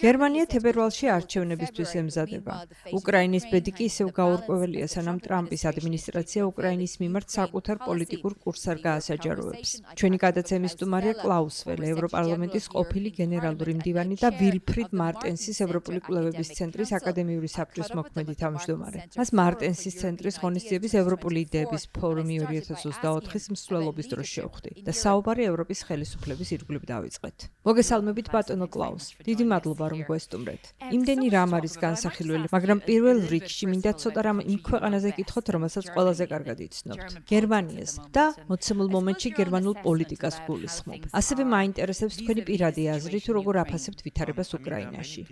გერმანია თებერვალში არჩევნებისთვის ემზადება. უკრაინის ბედი კი ისევ გაურკვეველია, სანამ ტრამპის ადმინისტრაცია უკრაინის მიმართ საკუთარ პოლიტიკურ კურსს არ გაასაჯაროებს. ჩვენი გადაცემის სტუმარია კლაუს ველე, ევროპარლამენტის ყოფილი გენერალური მდივანი და ვილფრიდ მარტენსის ევროპული კვლევების ცენტრის აკადემიური საბჭოს მოქმედი თავმჯდომარე. მას მარტენსის ცენტრის ღონისძიების ევროპული იდეების ფორუმი 2024-ის მსვლელობის დროს შევხვდი და საუბარი ევროპის ხელისუფლების ირგვლივ დავიწყეთ. მოგესალმებით ბატონო კლაუს. დიდი მადლობა რომ გვესტუმრეთ. იმდენი რამ არის განსახილველი, მაგრამ პირველ რიგში მინდა ცოტა რამ იმ ქვეყანაზე გითხოთ, რომელსაც ყველაზე კარგად იცნობთ. გერმანიას და მოცემულ მომენტში გერმანულ პოლიტიკას გულისხმობ. ასევე მაინტერესებს თქვენი პირადი აზრი თუ როგორ აფასებთ ვითარებას უკრაინაში.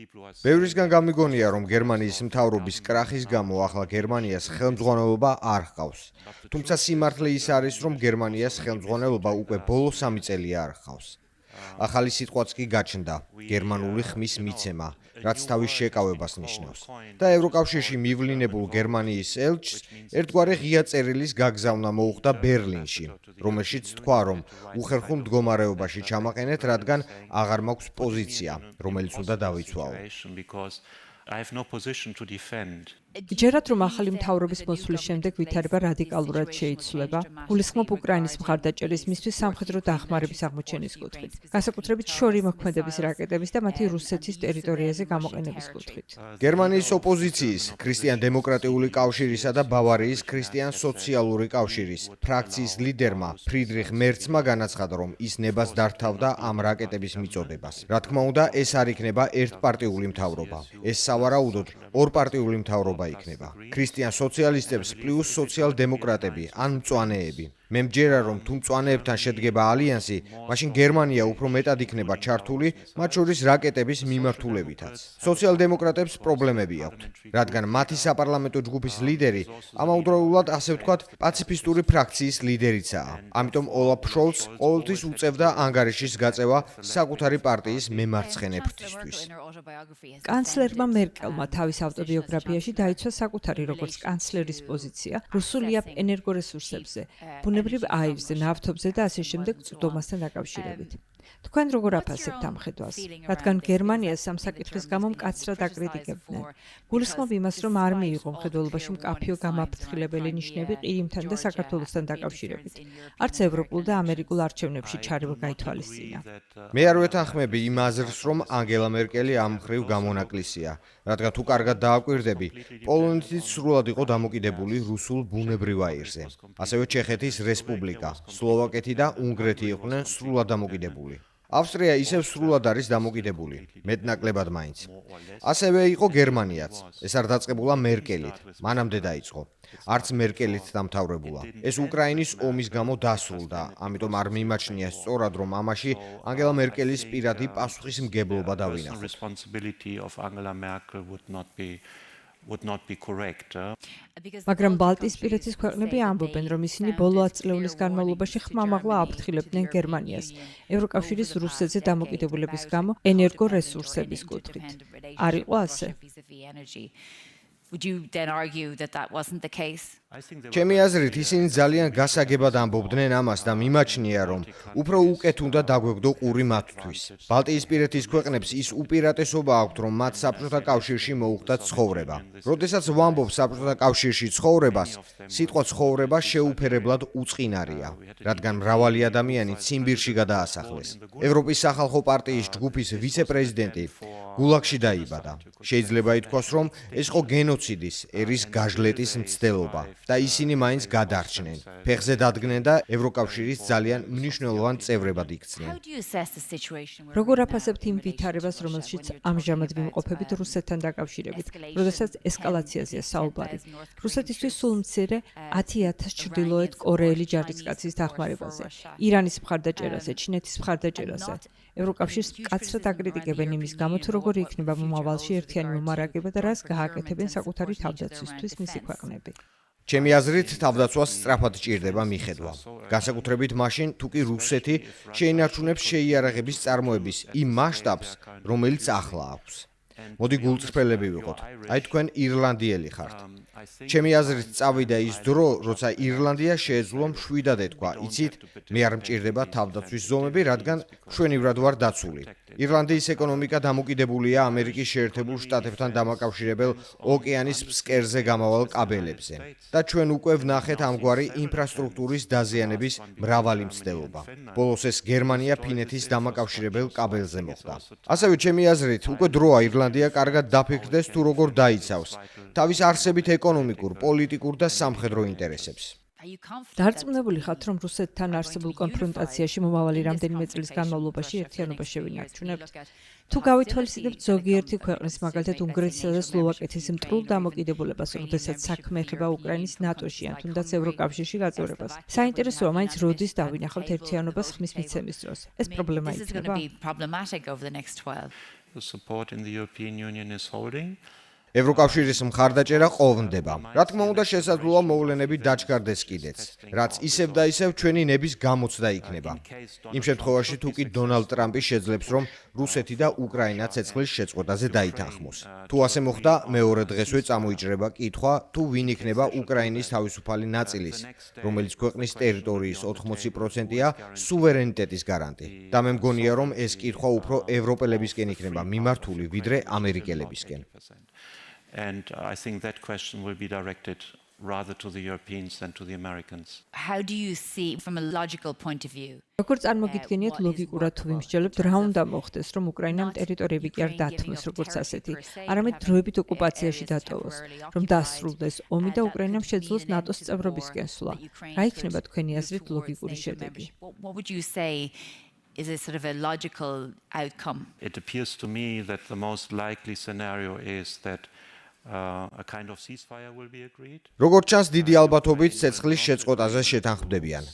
ბევრისგან გამიგონია, რომ გერმანიის მთავრობის კრახის გამო ახლა გერმანიას ხელმძღვანელობა არ ჰყავს. თუმცა სიმართლე ის არის, რომ გერმანიას ხელმძღვანელობა უკვე ბოლო 3 წელია არ ჰყავს. ახალი სიტყვაც კი გაჩნდა, გერმანული ხმის მიცემა, რაც თავის შეკავებას ნიშნავს. და ევროკავშირში მივლინებულ გერმანიის ელჩს ერთგვარი ღია წერილის გაგზავნა მოუხდა ბერლინში, რომელშიც თქვა, რომ უხერხულ მდგომარეობაში ჩამაყენეთ, რადგან აღარ მაქვს პოზიცია, რომელიც უნდა დავიცვაო. ჯერათ რომ ახალი მთავრობის მოსვლის შემდეგ ვითარება რადიკალურად შეიცვლება, გულისხმობ უკრაინის მხარდაჭერის მისთვის სამხედრო დახმარების აღმოჩენის კუთხით, განსაკუთრებით შორი მოქმედების რაკეტების და მათი რუსეთის ტერიტორიაზე გამოყენების კუთხით. გერმანიის ოპოზიციის, ქრისტიან-დემოკრატიული კავშირისა და ბავარიის ქრისტიან-სოციალური კავშირის ფრაქციის ლიდერმა ფრიდრიხ მერცმა განაცხადა, რომ ის ნებას დართავდა ამ რაკეტების მიწოდებას. რა თქმა უნდა, ეს არ იქნება ერთპარტიული მთავრობა. ეს სავარაუდოდ ორპარტიული მთავრობა იქნება. ქრისტიან სოციალისტებს პლუს სოციალ-დემოკრატები ან მწვანეები. მე მჯერა, რომ თუ მწვანეებთან შედგება ალიანსი, მაშინ გერმანია უფრო მეტად იქნება ჩართული, მათ შორის რაკეტების მიმართულებითაც. სოციალ-დემოკრატებს პრობლემები აქვთ, რადგან მათი საპარლამენტო ჯგუფის ლიდერი ამავდროულად, ასე ვთქვათ, პაციფისტური ფრაქციის ლიდერიცაა. ამიტომ ოლაფ შოლცს ყოველთვის უწევდა ანგარიშის გაწევა საკუთარი პარტიის მემარცხენე ფრთისთვის. კანცლერმა მერკელმა თავის ავტობიოგრაფიაში დაიცვა საკუთარი როგორც კანცლერის პოზიცია რუსულია ენერგორესურსებზე, ბუნებრივ აირზე, ნავთობზე და ასე შემდეგ წვდომასთან დაკავშირებით. თქვენ როგორ აფასებთ ამ ხედვას? რადგან გერმანიას ამ საკითხის გამო მკაცრად აკრიტიკებდნენ. გულისხმობ იმას, რომ არ მიიღო მხედველობაში მკაფიო გამაფრთხილებელი ნიშნები ყირიმთან და საქართველოსთან დაკავშირებით. არც ევროპულ და ამერიკულ არჩევნებში ჩარევა გაითვალისწინა. მე არ ვეთანხმები იმ აზრს, რომ ანგელა მერკელი ამ მხრივ გამონაკლისია, რადგან თუ კარგად დააკვირდები, პოლონეთიც სრულად იყო დამოკიდებული რუსულ ბუნებრივ აირზე. ასევე ჩეხეთის რესპუბლიკა, სლოვაკეთი და უნგრეთი იყვნენ სრულად დამოკიდებული. ავსტრია ისევ სრულად არის დამოკიდებული, მეტნაკლებად მაინც. ასევე იყო გერმანიაც. ეს არ დაწყებულა მერკელით, მანამდე დაიწყო. არც მერკელით დამთავრებულა. ეს უკრაინის ომის გამო დასრულდა, ამიტომ არ მიმაჩნია სწორად, რომ ამაში ანგელა მერკელის პირადი პასუხისმგებლობა დავინახოთ. მაგრამ ბალტიისპირეთის ქვეყნები ამბობენ, რომ ისინი ბოლო 10 წლების განმავლობაში ხმამაღლა აფრთხილებდნენ გერმანიას ევროკავშირის რუსეთზე დამოკიდებულების გამო ენერგორესურსების კუთხით. არ იყო ასე? Would you then argue that that wasn't the case? ჩემი აზრით, ისინი ძალიან გასაგებად ამბობდნენ ამას და მიმაჩნია, რომ უფრო უკეთ უნდა დაგვეგდო ყური მათთვის. ბალტიისპირეთის ქვეყნებს ის უპირატესობა აქვთ, რომ მათ საბჭოთა კავშირში მოუხდათ ცხოვრება. როდესაც ვამბობ საბჭოთა კავშირში ცხოვრებას, სიტყვა ცხოვრება შეუფერებლად უწყინარია, რადგან მრავალი ადამიანი ციმბირში გადაასახლეს. ევროპის სახალხო პარტიის ჯგუფის ვიცე-პრეზიდენტი გულაგში დაიბადა. შეიძლება ითქვას, რომ ეს იყო გენოციდის, ერის გაჟლეტის მცდელობა. და ისინი მაინც გადარჩნენ. ფეხზე დადგნენ და ევროკავშირის ძალიან მნიშვნელოვან წევრებად იქცნენ. როგორ აფასებთ იმ ვითარებას, რომელშიც ამჟამად ვიმყოფებით რუსეთთან დაკავშირებით, როდესაც ესკალაციაზეა საუბარი? რუსეთისთვის სულ მცირე 10,000 ჩრდილოეთ კორეელი ჯარისკაცის დახმარებაზე, ირანის მხარდაჭერაზე, ჩინეთის მხარდაჭერაზე. ევროკავშირს მკაცრად აკრიტიკებენ იმის გამო, თუ როგორ იქნება მომავალში ერთიანი მომარაგება და რას გააკეთებენ საკუთარი თავდაცვისთვის მისი ქვეყნები. ჩემი აზრით, თავდაცვას სწრაფად ჭირდება მიხედვა. განსაკუთრებით მაშინ, თუ კი რუსეთი შეინარჩუნებს შეიარაღების წარმოების იმ მასშტაბს, რომელიც ახლა აქვს. მოდი გულწრფელები ვიყოთ. აი თქვენ ირლანდიელი ხართ. ჩემი აზრით, წავიდა ის დრო, როცა ირლანდია შეეძლო მშვიდად ეთქვა, იცით, მე არ მჭირდება თავდაცვის ზომები, რადგან მშვენივრად ვარ დაცული. ირლანდიის ეკონომიკა დამოკიდებულია ამერიკის შეერთებულ შტატებთან დამაკავშირებელ ოკეანის ფსკერზე გამავალ კაბელებზე და ჩვენ უკვე ვნახეთ ამგვარი ინფრასტრუქტურის დაზიანების მრავალი მცდელობა. ბოლოს ეს გერმანია ფინეთის დამაკავშირებელ კაბელზე მოხდა. ასევე ჩემი აზრით, უკვე დროა ირლანდია კარგად დაფიქრდეს თუ როგორ დაიცავს თავის არსებით ეკონომიკურ, პოლიტიკურ და სამხედრო ინტერესებს. დარწმუნებული ხართ, რომ რუსეთთან არსებულ კონფრონტაციაში მომავალი რამდენიმე წლის განმავლობაში ერთიანობა შევინარჩუნებთ? თუ გავითვალისწინებთ ზოგიერთი ქვეყნის, მაგალითად უნგრეთისა და სლოვაკეთის მტრულ დამოკიდებულებას, როდესაც საქმე ეხება უკრაინის ნატოში ან თუნდაც ევროკავშირში გაწევრებას, საინტერესოა მაინც როდის დავინახავთ ერთიანობას ხმის მიცემის დროს. ეს პრობლემა იქნება? ევროკავშირის მხარდაჭერა ყოვნდება. რა თქმა უნდა, შესაძლოა მოვლენები დაჩქარდეს კიდეც, რაც ისევ და ისევ ჩვენი ნების გამოცდა იქნება. იმ შემთხვევაში, თუ კი დონალდ ტრამპი შეძლებს, რომ რუსეთი და უკრაინა ცეცხლის შეწყვეტაზე დაითანხმოს. თუ ასე მოხდა, მეორე დღესვე წამოიჭრება კითხვა, თუ ვინ იქნება უკრაინის თავისუფალი ნაწილის, რომელიც ქვეყნის ტერიტორიის 80%-ია სუვერენიტეტის გარანტი. და მე მგონია, რომ ეს კითხვა უფრო ევროპელებისკენ იქნება მიმართული, ვიდრე ამერიკელებისკენ. And I think that question will be directed rather to the Europeans than to the Americans. How do you see from a logical point of view? როგორ წარმოგიდგენიათ ლოგიკურად თუ ვიმსჯელებთ, რა უნდა მოხდეს, რომ უკრაინამ ტერიტორიები კი არ დათმოს როგორც ასეთი, არამედ დროებით ოკუპაციაში დატოვოს, რომ დაასრულდეს ომი და უკრაინამ შეძლოს ნატოს წევრობისკენ სვლა. რა იქნება თქვენი აზრით ლოგიკური შედეგი? What would you say is a sort of a logical outcome? It appears to me that the most likely scenario is that a kind of ceasefire will be agreed. როგორც ჩანს, დიდი ალბათობით ცეცხლის შეწყვეტაზე შეთანხმდებიან.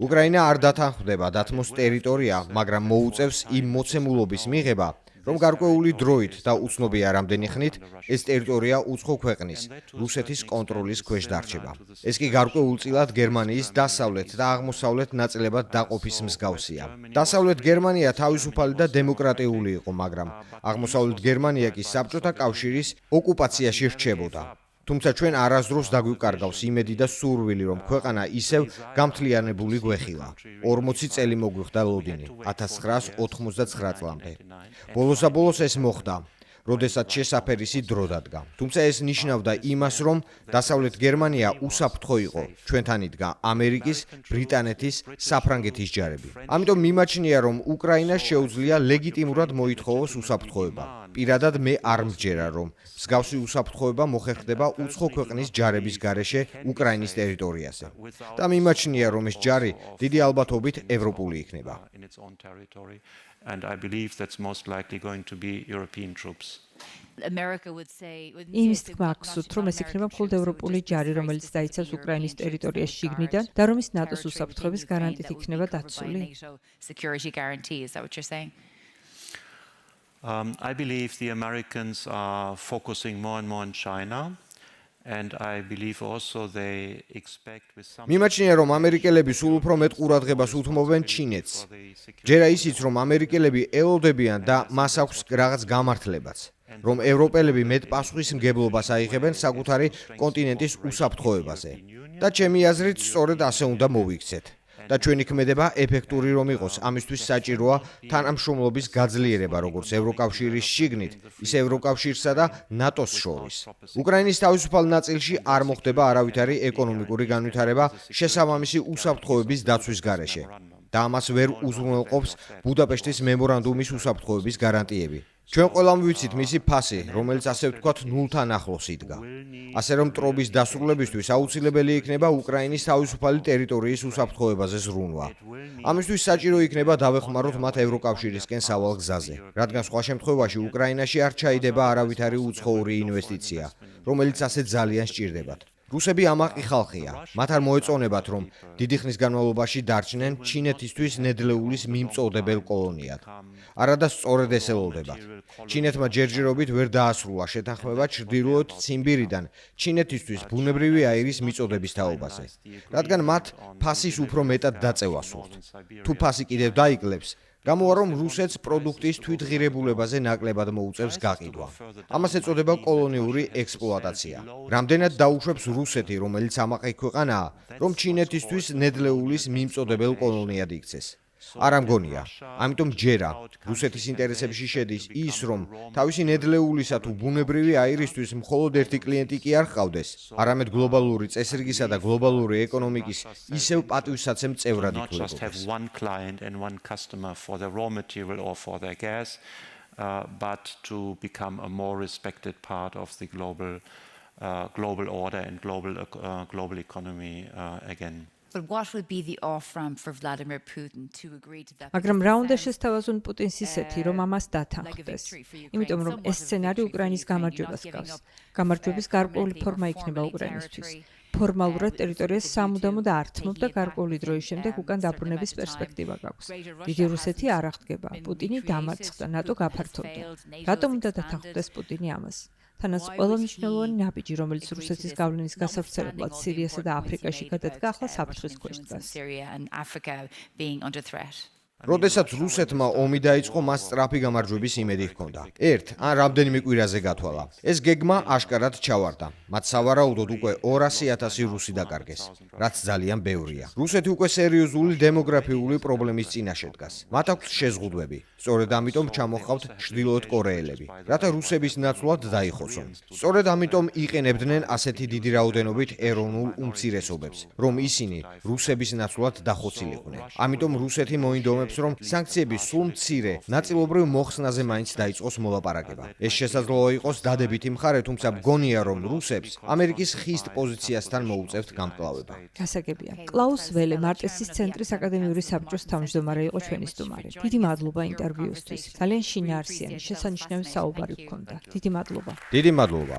უკრაინა არ დათანხმდება დათმოს ტერიტორია, მაგრამ მოუწევს იმ მოცემულობის მიღება, რომ გარკვეული დროით და უცნობია რამდენი ხნით ეს ტერიტორია უცხო ქვეყნის, რუსეთის კონტროლის ქვეშ დარჩება. ეს კი გარკვეულწილად გერმანიის დასავლეთ და აღმოსავლეთ ნაწილებად დაყოფის მსგავსია. დასავლეთ გერმანია თავისუფალი და დემოკრატიული იყო, მაგრამ აღმოსავლეთ გერმანია კი საბჭოთა კავშირის ოკუპაციაში რჩებოდა. თუმცა ჩვენ არასდროს დაგვიკარგავს იმედი და სურვილი, რომ ქვეყანა ისევ გამთლიანებული გვეხილა. 40 წელი მოგვიხდა ლოდინი 1989 წლამდე. ბოლოსაბოლოს ეს მოხდა, როდესაც შესაფერისი დრო დადგა. თუმცა ეს ნიშნავდა იმას, რომ დასავლეთ გერმანია უსაფრთხო იყო. ჩვენთან იდგა ამერიკის, ბრიტანეთის, საფრანგეთის ჯარები. ამიტომ მიმაჩნია, რომ უკრაინას შეუძლია ლეგიტიმურად მოითხოვოს უსაფრთხოება. პირადად მე არ მჯერა, რომ მსგავსი უსაფრთხოება მოხერხდება უცხო ქვეყნის ჯარების გარეშე უკრაინის ტერიტორიაზე. და მიმაჩნია, რომ ეს ჯარი დიდი ალბათობით ევროპული იქნება. And I believe that's most likely going to be European troops. America would say იმის თქმა აქვს, რომ ეს იქნება მხოლოდ ევროპული ჯარი, რომელიც დაიცავს უკრაინის ტერიტორიას შიგნიდან და რომ ის ნატოს უსაფრთხოების გარანტით იქნება დაცული. Security guarantee, is that what you're saying? I believe the Americans are focusing more and more on China. And I believe also they expect with some მიმაჩნია, რომ ამერიკელები სულ უფრო მეტ ყურადღებას უთმობენ ჩინეთს. ჯერა ისიც, რომ ამერიკელები ელოდებიან და მას აქვს რაღაც გამართლებაც, რომ ევროპელები მეტ პასუხისმგებლობას აიღებენ საკუთარი კონტინენტის უსაფრთხოებაზე. და ჩემი აზრით, სწორედ ასე უნდა მოვიქცეთ. და ჩვენი ქმედება ეფექტური რომ იყოს, ამისთვის საჭიროა თანამშრომლობის გაძლიერება როგორც ევროკავშირის შიგნით, ისე ევროკავშირსა და ნატოს შორის. უკრაინის თავისუფალ ნაწილში არ მოხდება არავითარი ეკონომიკური განვითარება შესაბამისი უსაფრთხოების დაცვის გარეშე და ამას ვერ უზრუნველყოფს ბუდაპეშტის მემორანდუმის უსაფრთხოების გარანტიები. ჩვენ ყველამ ვიცით მისი ფასი, რომელიც ასე ვთქვათ ნულთან ახლოს იდგა. ასე რომ ტრობის დასრულებისთვის აუცილებელი იქნება უკრაინის თავისუფალი ტერიტორიის უსაფრთხოებაზე ზრუნვა. ამისთვის საჭირო იქნება დავეხმაროთ მათ ევროკავშირისკენ სავალ გზაზე, რადგან სხვა შემთხვევაში უკრაინაში არ ჩაიდება არავითარი უცხოური ინვესტიცია, რომელიც ასე ძალიან სჭირდებათ. რუსები ამაყი ხალხია. მათ არ მოეწონებათ, რომ დიდი ხნის განმავლობაში დარჩნენ ჩინეთისთვის ნედლეულის მიმწოდებელ კოლონიად. არადა სწორედ ეს ელოდებათ. ჩინეთმა ჯერჯერობით ვერ დაასრულა შეთანხმება ჩრდილოეთ ციმბირიდან ჩინეთისთვის ბუნებრივი აირის მიწოდების თაობაზე, რადგან მათ ფასის უფრო მეტად დაწევა სურთ. თუ ფასი კიდევ დაიკლებს, გამოვა რომ რუსეთს პროდუქტის თვითღირებულებაზე ნაკლებად მოუწევს გაყიდვა. ამას ეწოდება კოლონიური ექსპლუატაცია. რამდენად დაუშვებს რუსეთი, რომელიც ამაყი ქვეყანაა, რომ ჩინეთისთვის ნედლეულის მიმწოდებელ კოლონიად იქცეს. არ ამგონია. ამიტომ ჯერა რუსეთის ინტერესებში შედის ის, რომ თავისი ნედლეულისა თუ ბუნებრივი აირისთვის მხოლოდ ერთი კლიენტი კი არ ჰყავდეს, არამედ გლობალური წესრიგისა და გლობალური ეკონომიკის ისევ პატივსაცემ წევრად ითვლებოდეს. one client and one customer for their raw material or for their gas, but to become a more respected part of the global order and global economy again. But what would be the off-ramp for Vladimir Putin to agree to that? მაგრამ რა უნდა შესთავაზონ პუტინს ისეთი, რომ ამას დათანხმდეს. იმიტომ რომ ეს სცენარი უკრაინის გამარჯვებას გავს. გამარჯვების გარკვეული ფორმა იქნება უკრაინისთვის. ფორმალურად ტერიტორიას სამუდამოდ ართმობ და გარკვეული დროის შემდეგ უკან დაბრუნების პერსპექტივა გაქვს. დიდი რუსეთი არ აღდგება. პუტინი დამარცხდა, ნატო გაფართოვდა. რატომ უნდა დათანხმდეს პუტინი ამას? თანაც ყველა მნიშვნელოვანი ნაბიჯი, რომელიც რუსეთის გავლენის გასავრცელებლად სირიასა და აფრიკაში გადადგა, ახლა საფრთხის ქვეშ დგას. როდესაც რუსეთმა ომი დაიწყო, მას სწრაფი გამარჯვების იმედი ჰქონდა. ერთ ან რამდენიმე კვირაზე გათვალა. ეს გეგმა აშკარად ჩავარდა. მათ სავარაუდოდ უკვე 200,000 რუსი დაკარგეს, რაც ძალიან ბევრია. რუსეთი უკვე სერიოზული დემოგრაფიული პრობლემის წინაშე დგას. მათ აქვს შეზღუდვები. სწორედ ამიტომ ჩამოჰყავთ ჩრდილოეთ კორეელები, რათა რუსების ნაცვლად დაიხოცონ. სწორედ ამიტომ იყენებდნენ ასეთი დიდი რაოდენობით ეროვნულ უმცირესობებს, რომ ისინი რუსების ნაცვლად დახოცილიყვნენ. ამიტომ რუსეთი მოინდომებს, რომ სანქციების სულ მცირე, ნაწილობრივ მოხსნაზე მაინც დაიწყოს მოლაპარაკება. ეს შესაძლოა იყოს დადებითი მხარე, თუმცა მგონია, რომ რუსებს ამერიკის ხისტ პოზიციასთან მოუწევთ გამკლავება. გასაგებია. კლაუს ველე მარტესის ცენტრის აკადემიური საბჭოს თავმჯდომარე იყო ჩვენი სტუმარი. დიდი მადლობა ინტერვიუსთვის. ძალიან შინაარსიანი, შესანიშნავი საუბარი გქონდა. დიდი მადლობა. დიდი მადლობა.